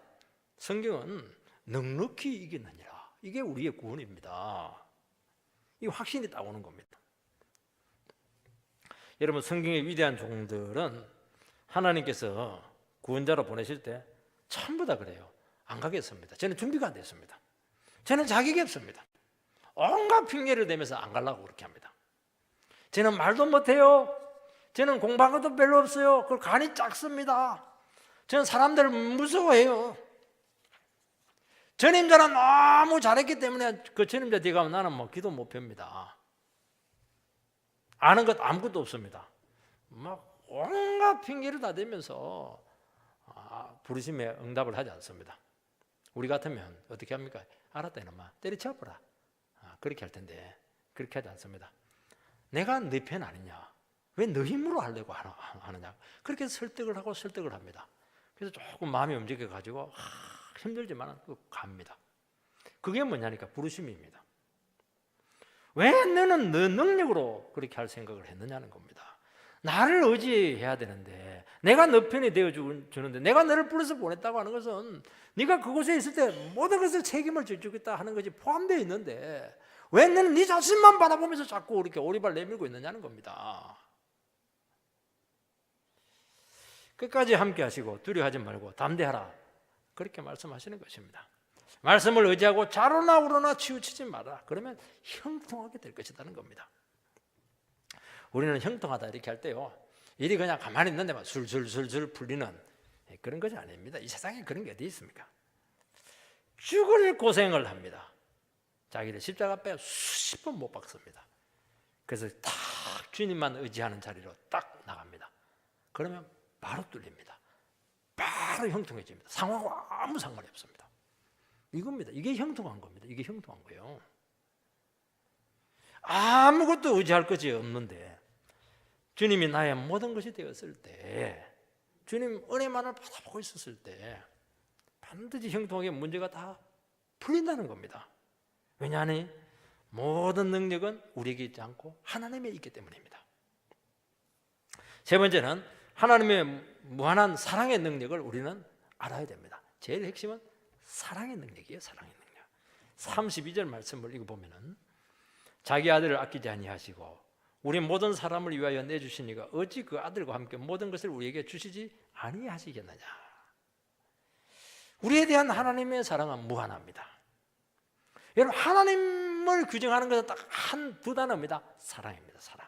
성경은 넉넉히 이기느니라. 이게 우리의 구원입니다. 이 확신이 딱 오는 겁니다. 여러분, 성경의 위대한 종들은 하나님께서 구원자로 보내실 때 전부 다 그래요. 안 가겠습니다. 저는 준비가 안 됐습니다. 저는 자격이 없습니다. 온갖 핑계를 대면서 안 가려고 그렇게 합니다. 저는 말도 못해요. 저는 공부한 것도 별로 없어요. 그걸 간이 작습니다. 저는 사람들을 무서워해요. 전임자는 너무 잘했기 때문에 그 전임자 뒤에 가면 나는 뭐 기도 못 펴니다. 아는 것 아무것도 없습니다. 막 온갖 핑계를 다 대면서 부르심에 응답을 하지 않습니다. 우리 같으면 어떻게 합니까? 알았다 이놈아, 때려쳐버라. 그렇게 할 텐데 그렇게 하지 않습니다. 내가 네 편 아니냐? 왜 너 힘으로 하려고 하느냐? 그렇게 설득을 하고 설득을 합니다. 그래서 조금 마음이 움직여가지고 힘들지만 갑니다. 그게 뭐냐니까 부르심입니다. 왜 너는 너 능력으로 그렇게 할 생각을 했느냐는 겁니다. 나를 의지해야 되는데, 내가 너 편이 되어주는데, 내가 너를 불러서 보냈다고 하는 것은 네가 그곳에 있을 때 모든 것을 책임을 져주겠다 하는 것이 포함되어 있는데 왜 너는 네 자신만 바라보면서 자꾸 이렇게 오리발 내밀고 있느냐는 겁니다. 끝까지 함께 하시고 두려워하지 말고 담대하라, 그렇게 말씀하시는 것입니다. 말씀을 의지하고 좌로나 우로나 치우치지 마라. 그러면 형통하게 될 것이라는 겁니다. 우리는 형통하다 이렇게 할 때요, 일이 그냥 가만히 있는데만 술술술술 풀리는 그런 것이 아닙니다. 이 세상에 그런 게 어디 있습니까? 죽을 고생을 합니다. 자기를 십자가 앞에 수십 번 못 박습니다. 그래서 딱 주님만 의지하는 자리로 딱 나갑니다. 그러면 바로 뚫립니다. 바로 형통해집니다. 상황과 아무 상관이 없습니다. 이겁니다. 이게 형통한 겁니다. 이게 형통한 거예요. 아무것도 의지할 것이 없는데 주님이 나의 모든 것이 되었을 때, 주님 은혜만을 받아보고 있었을 때 반드시 형통하게 문제가 다 풀린다는 겁니다. 왜냐하니 모든 능력은 우리에게 있지 않고 하나님에 있기 때문입니다. 세 번째는 하나님의 무한한 사랑의 능력을 우리는 알아야 됩니다. 제일 핵심은 사랑의 능력이에요. 사랑의 능력. 32절 말씀을 읽어보면 자기 아들을 아끼지 아니하시고 우리 모든 사람을 위하여 내주시니가 어찌 그 아들과 함께 모든 것을 우리에게 주시지 아니하시겠느냐. 우리에 대한 하나님의 사랑은 무한합니다. 여러분, 하나님을 규정하는 것은 딱 한 두 단어입니다. 사랑입니다. 사랑.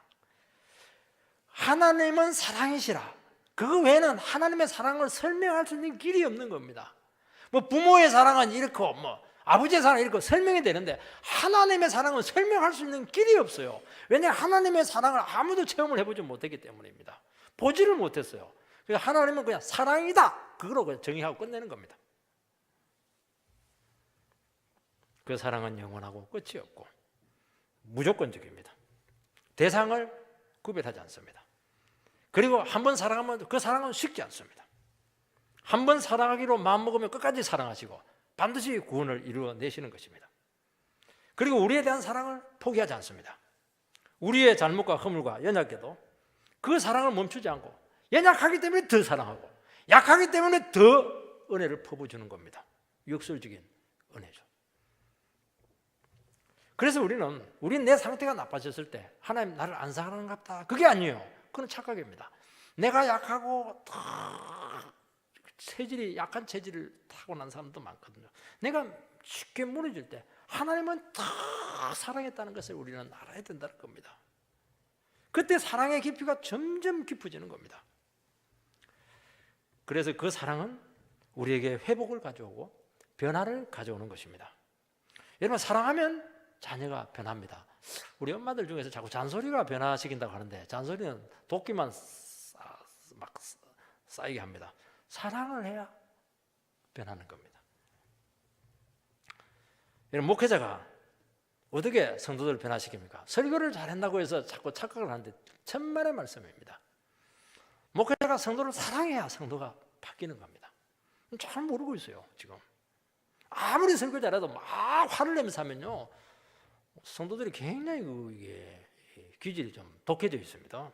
하나님은 사랑이시라. 그거 외에는 하나님의 사랑을 설명할 수 있는 길이 없는 겁니다. 뭐 부모의 사랑은 이렇고 뭐 아버지의 사랑은 이렇고 설명이 되는데 하나님의 사랑은 설명할 수 있는 길이 없어요. 왜냐하면 하나님의 사랑을 아무도 체험을 해보지 못했기 때문입니다. 보지를 못했어요. 그래서 하나님은 그냥 사랑이다, 그걸로 그냥 정의하고 끝내는 겁니다. 그 사랑은 영원하고 끝이 없고 무조건적입니다. 대상을 구별하지 않습니다. 그리고 한 번 사랑하면 그 사랑은 식지 않습니다. 한 번 사랑하기로 마음먹으면 끝까지 사랑하시고 반드시 구원을 이루어내시는 것입니다. 그리고 우리에 대한 사랑을 포기하지 않습니다. 우리의 잘못과 허물과 연약해도 그 사랑을 멈추지 않고 연약하기 때문에 더 사랑하고 약하기 때문에 더 은혜를 퍼부어주는 겁니다. 역설적인 은혜죠. 그래서 우리는 내 상태가 나빠졌을 때 하나님 나를 안 사랑하는갑다, 그게 아니에요. 그건 착각입니다. 내가 약하고 약한 체질을 타고난 사람도 많거든요. 내가 쉽게 무너질 때 하나님은 다 사랑했다는 것을 우리는 알아야 된다는 겁니다. 그때 사랑의 깊이가 점점 깊어지는 겁니다. 그래서 그 사랑은 우리에게 회복을 가져오고 변화를 가져오는 것입니다. 여러분, 사랑하면 자녀가 변합니다. 우리 엄마들 중에서 자꾸 잔소리가 변화시킨다고 하는데 잔소리는 도끼만 막 쌓이게 합니다. 사랑을 해야 변하는 겁니다. 여러분, 목회자가 어떻게 성도들을 변화시킵니까? 설교를 잘한다고 해서 자꾸 착각을 하는데 천만의 말씀입니다. 목회자가 성도를 사랑해야 성도가 바뀌는 겁니다. 잘 모르고 있어요. 지금 아무리 설교 잘해도 막 화를 내면서 하면요, 성도들이 굉장히 이게 기질이 좀 독해져 있습니다.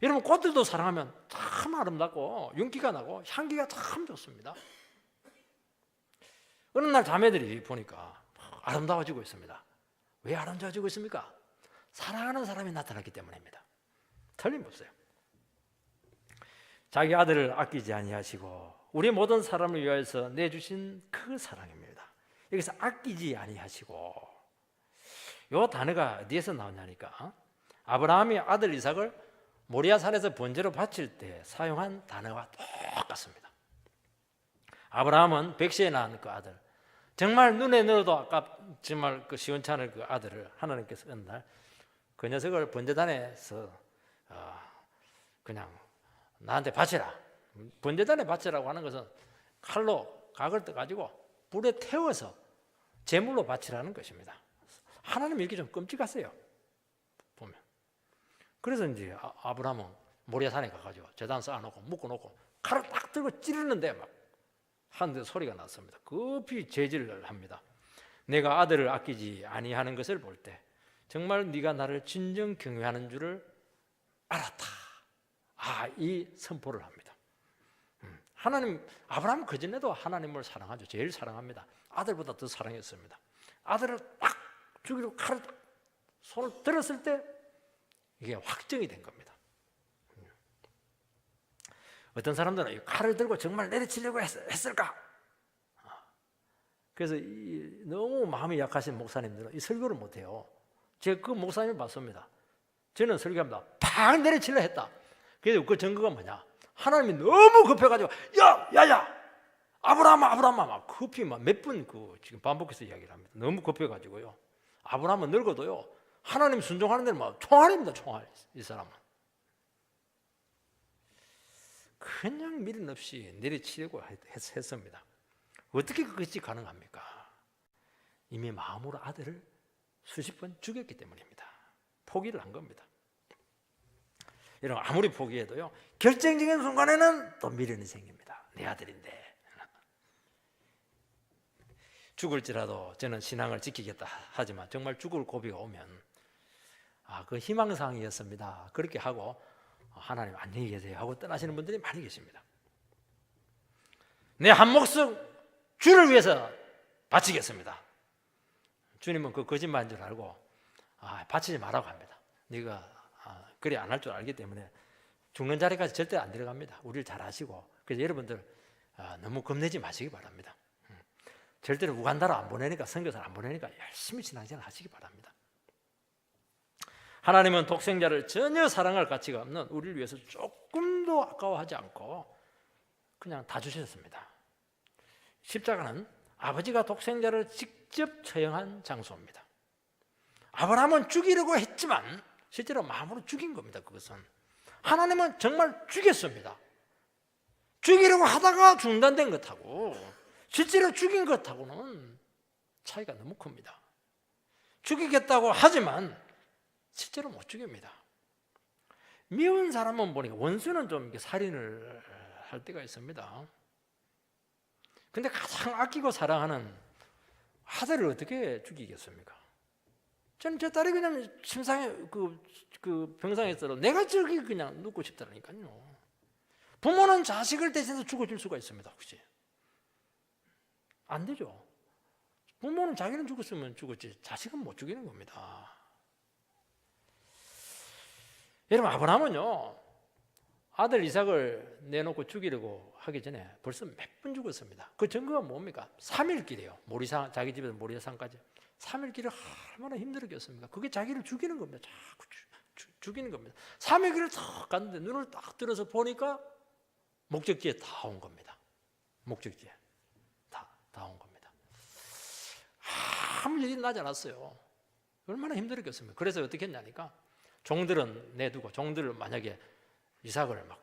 여러분, 꽃들도 사랑하면 참 아름답고 윤기가 나고 향기가 참 좋습니다. 어느 날 자매들이 보니까 아름다워지고 있습니다. 왜 아름다워지고 있습니까? 사랑하는 사람이 나타났기 때문입니다. 틀림없어요. 자기 아들을 아끼지 아니하시고 우리 모든 사람을 위하여서 내주신 그 사랑입니다. 여기서 아끼지 아니하시고, 이 단어가 어디에서 나오냐니까 아브라함이 아들 이삭을 모리아산에서 번제로 바칠 때 사용한 단어와 똑같습니다. 아브라함은 백세에 낳은 그 아들, 정말 눈에 넣어도 아까 정말 그 시원찮을 그 아들을 하나님께서 어느 날 그 녀석을 번제단에서 그냥 나한테 바치라. 번제단에 바치라고 하는 것은 칼로 각을 떠가지고 불에 태워서 제물로 바치라는 것입니다. 하나님이 이렇게 좀 끔찍하세요, 보면. 그래서 이제 아브라함은 모리아산에 가가지고 제단 쌓아놓고 묶어놓고 칼을 딱 들고 찌르는데 막 하는데 소리가 났습니다. 급히 제지를 합니다. 내가 아들을 아끼지 아니하는 것을 볼 때 정말 네가 나를 진정 경외하는 줄을 알았다. 이 선포를 합니다. 하나님, 아브라함은 그전에도 하나님을 사랑하죠. 제일 사랑합니다. 아들보다 더 사랑했습니다. 아들을 딱 죽이려고 칼을 딱 손을 들었을 때 이게 확정이 된 겁니다. 어떤 사람들은 이 칼을 들고 정말 내리치려고 했을까? 그래서 너무 마음이 약하신 목사님들은 이 설교를 못해요. 제가 그 목사님을 봤습니다. 저는 설교합니다. 팍 내리치려 했다. 그래서 그 증거가 뭐냐? 하나님이 너무 급해가지고 야야야 아브라함아 막 급히 막 몇 번 지금 반복해서 이야기를 합니다. 너무 급해가지고요. 아브라함은 늙어도요 하나님 순종하는 데는 막 총알입니다. 총알. 이 사람은 그냥 미련 없이 내리치려고 했습니다. 어떻게 그것이 가능합니까? 이미 마음으로 아들을 수십 번 죽였기 때문입니다. 포기를 한 겁니다. 여러분 아무리 포기해도요 결정적인 순간에는 또 미련이 생깁니다. 내 아들인데 죽을지라도 저는 신앙을 지키겠다 하지만 정말 죽을 고비가 오면 그 희망사항이었습니다. 그렇게 하고 하나님 안녕히 계세요 하고 떠나시는 분들이 많이 계십니다. 내 한 목숨 주를 위해서 바치겠습니다. 주님은 그 거짓말인 줄 알고 바치지 말라고 합니다. 네가 그래 안 할 줄 알기 때문에 죽는 자리까지 절대 안 들어갑니다. 우리를 잘 아시고 그래서 여러분들 너무 겁내지 마시기 바랍니다. 절대로 우간다로 안 보내니까 선교사를 안 보내니까 열심히 신앙생활 하시기 바랍니다. 하나님은 독생자를 전혀 사랑할 가치가 없는 우리를 위해서 조금도 아까워하지 않고 그냥 다 주셨습니다. 십자가는 아버지가 독생자를 직접 처형한 장소입니다. 아브라함은 죽이려고 했지만 실제로 마음으로 죽인 겁니다. 그것은 하나님은 정말 죽였습니다. 죽이려고 하다가 중단된 것하고 실제로 죽인 것하고는 차이가 너무 큽니다. 죽이겠다고 하지만 실제로 못 죽입니다. 미운 사람은 보니까 원수는 좀 살인을 할 때가 있습니다. 근데 가장 아끼고 사랑하는 아들을 어떻게 죽이겠습니까? 저는 제 딸이 그냥 심상에 그 병상에 있어도 내가 저기 그냥 눕고 싶다니까요. 부모는 자식을 대신해서 죽어줄 수가 있습니다. 혹시 안 되죠. 부모는 자기는 죽었으면 죽었지 자식은 못 죽이는 겁니다. 여러분 아브라함은요 아들 이삭을 내놓고 죽이려고 하기 전에 벌써 몇 번 죽었습니다. 그 증거가 뭡니까? 3일 길이에요. 모리산 자기 집에서 모리산까지 3일 길을 얼마나 힘들었겠습니까? 그게 자기를 죽이는 겁니다. 자꾸 죽이는 겁니다. 3일 길을 탁 갔는데 눈을 딱 들어서 보니까 목적지에 다 온 겁니다. 목적지에 다 온 겁니다. 아무 일이 나지 않았어요. 얼마나 힘들었겠습니까? 그래서 어떻게 했냐니까 종들은 내두고 종들을 만약에 이삭을 막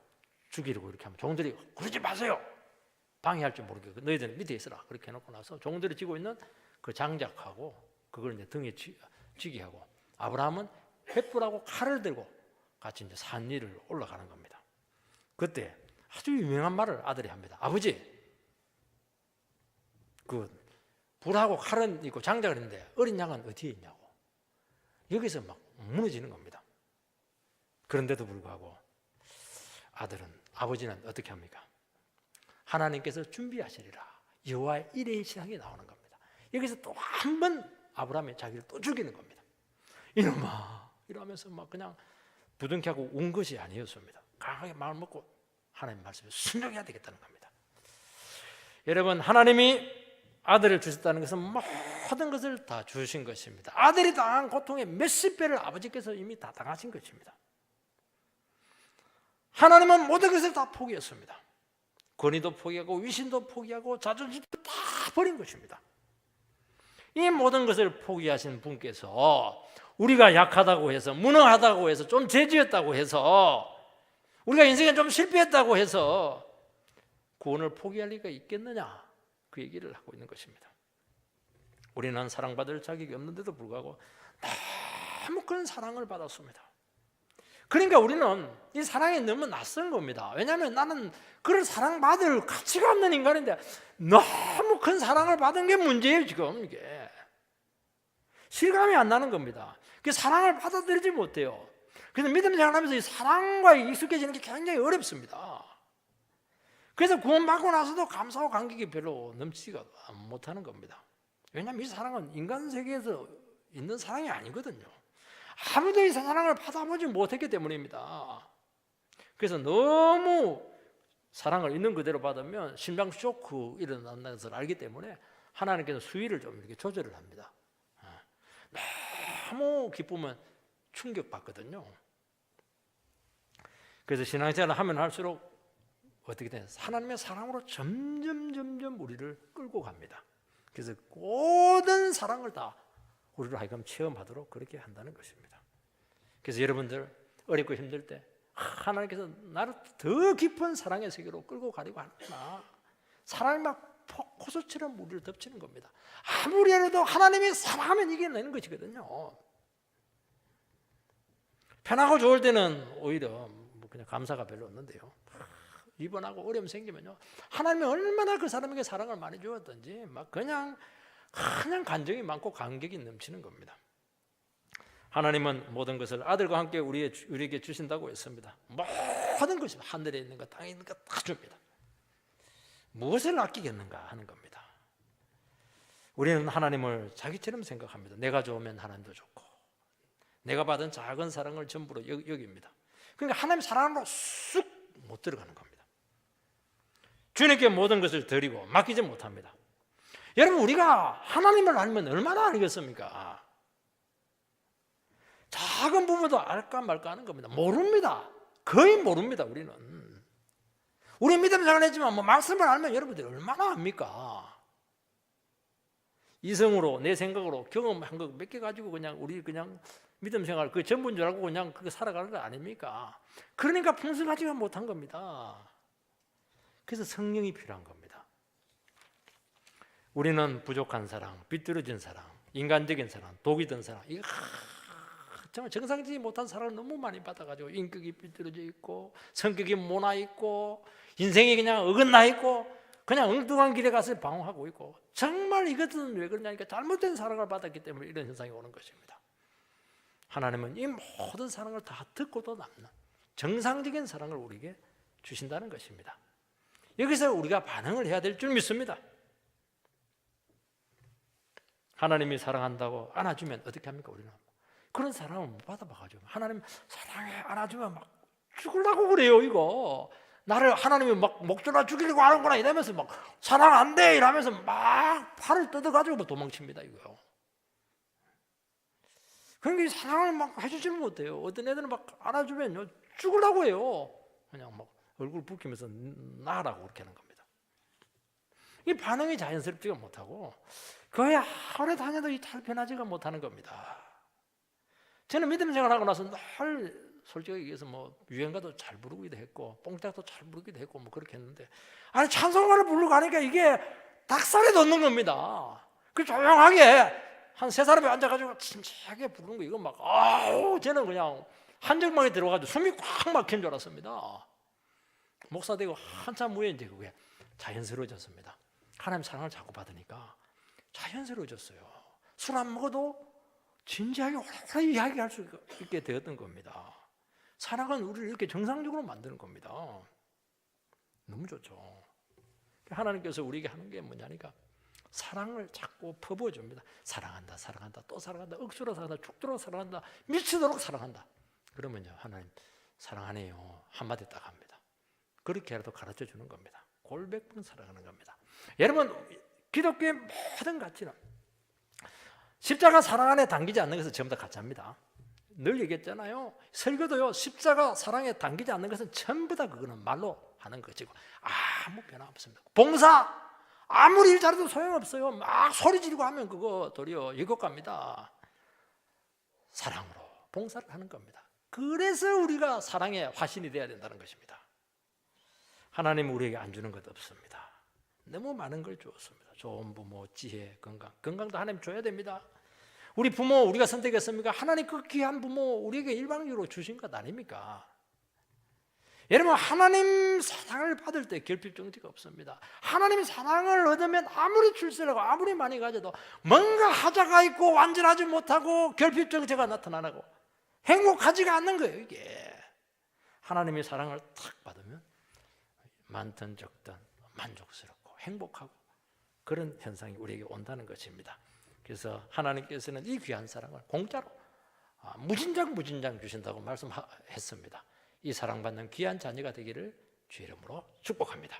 죽이려고 이렇게 하면 종들이 그러지 마세요. 방해할 줄 모르게 너희들은 밑에 있으라. 그렇게 해놓고 나서 종들이 쥐고 있는 그 장작하고 그걸 이제 등에 쥐게 하고 아브라함은 횃불하고 칼을 들고 같이 이제 산 위를 올라가는 겁니다. 그때 아주 유명한 말을 아들이 합니다. 아버지, 그 불하고 칼은 있고 장작은 있는데 어린 양은 어디에 있냐고. 여기서 막 무너지는 겁니다. 그런데도 불구하고 아버지는 어떻게 합니까? 하나님께서 준비하시리라. 여호와의 일의 신앙이 나오는 겁니다. 여기서 또 한 번 아브라함이 자기를 또 죽이는 겁니다. 이놈아 이러면서 막 그냥 부둥켜 하고 운 것이 아니었습니다. 강하게 마음을 먹고 하나님 말씀에 순종해야 되겠다는 겁니다. 여러분 하나님이 아들을 주셨다는 것은 모든 것을 다 주신 것입니다. 아들이 당한 고통의 몇십 배를 아버지께서 이미 다 당하신 것입니다. 하나님은 모든 것을 다 포기했습니다. 권위도 포기하고 위신도 포기하고 자존심도 다 버린 것입니다. 이 모든 것을 포기하신 분께서 우리가 약하다고 해서 무능하다고 해서 좀 죄지었다고 해서 우리가 인생에 좀 실패했다고 해서 구원을 포기할 리가 있겠느냐 그 얘기를 하고 있는 것입니다. 우리는 사랑받을 자격이 없는데도 불구하고 너무 큰 사랑을 받았습니다. 그러니까 우리는 이 사랑이 너무 낯선 겁니다. 왜냐하면 나는 그런 사랑받을 가치가 없는 인간인데 너무 큰 사랑을 받은 게 문제예요. 지금 이게 실감이 안 나는 겁니다. 그 사랑을 받아들이지 못해요. 그래서 믿음 생활하면서 이 사랑과 익숙해지는 게 굉장히 어렵습니다. 그래서 구원받고 나서도 감사와 감격이 별로 넘치지가 못하는 겁니다. 왜냐하면 이 사랑은 인간 세계에서 있는 사랑이 아니거든요. 아무도 이 사랑을 받아보지 못했기 때문입니다. 그래서 너무 사랑을 있는 그대로 받으면 심장 쇼크 일어난다는 것을 알기 때문에 하나님께서 수위를 좀 이렇게 조절을 합니다. 너무 기쁘면 충격받거든요. 그래서 신앙생활을 하면 할수록 어떻게 되냐? 하나님의 사랑으로 점점 우리를 끌고 갑니다. 그래서 모든 사랑을 다 우리로 하여금 체험하도록 그렇게 한다는 것입니다. 그래서 여러분들 어렵고 힘들 때 하나님께서 나를 더 깊은 사랑의 세계로 끌고 가려고 하는구나. 사랑이 막 폭포수처럼 우리를 덮치는 겁니다. 아무리 해도 하나님이 사랑하면 이겨내는 것이거든요. 편하고 좋을 때는 오히려 뭐 그냥 감사가 별로 없는데요. 입원하고 어려움 생기면요, 하나님이 얼마나 그 사람에게 사랑을 많이 주었던지 막 그냥 간정이 많고 감격이 넘치는 겁니다. 하나님은 모든 것을 아들과 함께 우리에게 주신다고 했습니다. 모든 것이 하늘에 있는 것, 땅에 있는 것 다 줍니다. 무엇을 아끼겠는가 하는 겁니다. 우리는 하나님을 자기처럼 생각합니다. 내가 좋으면 하나님도 좋고, 내가 받은 작은 사랑을 전부로 여깁니다. 그러니까 하나님 사랑으로 쑥 못 들어가는 겁니다. 주님께 모든 것을 드리고 맡기지 못합니다. 여러분, 우리가 하나님을 알면 얼마나 알겠습니까? 작은 부분도 알까 말까 하는 겁니다. 모릅니다. 거의 모릅니다. 우리 믿음 생활했지만 뭐 말씀을 알면 여러분들이 얼마나 압니까? 이성으로 내 생각으로 경험한 거 몇 개 가지고 우리 믿음 생활 그 전부인 줄 알고 그냥 그거 살아가는 거 아닙니까? 그러니까 풍성하지가 못한 겁니다. 그래서 성령이 필요한 겁니다. 우리는 부족한 사랑, 삐뚤어진 사랑, 인간적인 사랑, 독이 든 사랑, 이거 정말 정상적이지 못한 사랑을 너무 많이 받아가지고 인격이 삐뚤어져 있고 성격이 모나 있고 인생이 그냥 어긋나 있고 그냥 엉뚱한 길에 가서 방황하고 있고, 정말 이것은 왜 그러냐니까 잘못된 사랑을 받았기 때문에 이런 현상이 오는 것입니다. 하나님은 이 모든 사랑을 다 듣고도 남는 정상적인 사랑을 우리에게 주신다는 것입니다. 여기서 우리가 반응을 해야 될 줄 믿습니다. 하나님이 사랑한다고 안아주면 어떻게 합니까? 우리는 그런 사랑을 못 받아봐가지고 하나님 사랑해 안아주면 막 죽으려고 그래요. 이거 나를 하나님이 막 목줄라 죽이려고 하는구나 이러면서 막 사랑 안 돼 이러면서 막 팔을 뜯어가지고 도망칩니다. 이거요. 그러니까 사랑을 막 해주지 못해요. 어떤 애들은 막 안아주면 죽으려고 해요. 그냥 막 얼굴 붉히면서 나라고 그렇게 하는 겁니다. 이 반응이 자연스럽지가 못하고 거의 오래 다녀도 잘 변하지가 못하는 겁니다. 저는 믿음 생활하고 나서 늘 솔직히 얘기해서 뭐 유행가도 잘 부르기도 했고 뽕짝도 잘 부르기도 했고 뭐 그렇게 했는데, 아니 찬송가를 부르고 가니까 이게 닭살이 돋는 겁니다. 그 조용하게 한 세 사람이 앉아가지고 침착하게 부르는 거 이거 막 저는 그냥 한정막에 들어가지고 숨이 꽉 막힌 줄 알았습니다. 목사 되고 한참 후에 이제 그게 자연스러워졌습니다. 하나님 사랑을 자꾸 받으니까 자연스러워졌어요. 술 안 먹어도 진지하게 오래 이야기할 수 있게 되었던 겁니다. 사랑은 우리를 이렇게 정상적으로 만드는 겁니다. 너무 좋죠. 하나님께서 우리에게 하는 게 뭐냐니까 사랑을 자꾸 퍼부어줍니다. 사랑한다, 사랑한다, 또 사랑한다, 억수로 사랑한다, 죽도록 사랑한다, 미치도록 사랑한다. 그러면요, 하나님 사랑하네요 한마디 딱 합니다. 그렇게라도 가르쳐 주는 겁니다. 골백번 사랑하는 겁니다. 여러분, 기독교의 모든 가치는 십자가 사랑 안에 담기지 않는 것은 전부 다 가짜입니다. 늘 얘기했잖아요. 설교도요, 십자가 사랑에 담기지 않는 것은 전부 다 그거는 말로 하는 것이고 아무 변화 없습니다. 봉사 아무리 일 잘해도 소용없어요. 막 소리 지르고 하면 그거 도리어 이것 갑니다. 사랑으로 봉사를 하는 겁니다. 그래서 우리가 사랑의 화신이 되어야 된다는 것입니다. 하나님은 우리에게 안 주는 것 없습니다. 너무 많은 걸 주었습니다. 좋은 부모, 지혜, 건강도 하나님 줘야 됩니다. 우리 부모 우리가 선택했습니까? 하나님 그 귀한 부모 우리에게 일방적으로 주신 것 아닙니까? 여러분, 하나님 사랑을 받을 때 결핍정지가 없습니다. 하나님 사랑을 얻으면 아무리 출세하고 아무리 많이 가져도 뭔가 하자가 있고 완전하지 못하고 결핍정지가 나타나고 행복하지가 않는 거예요. 이게 하나님의 사랑을 탁 받으면 많든 적든 만족스럽고 행복하고 그런 현상이 우리에게 온다는 것입니다. 그래서 하나님께서는 이 귀한 사랑을 공짜로 무진장 주신다고 말씀했습니다. 이 사랑받는 귀한 자녀가 되기를 주의 이름으로 축복합니다.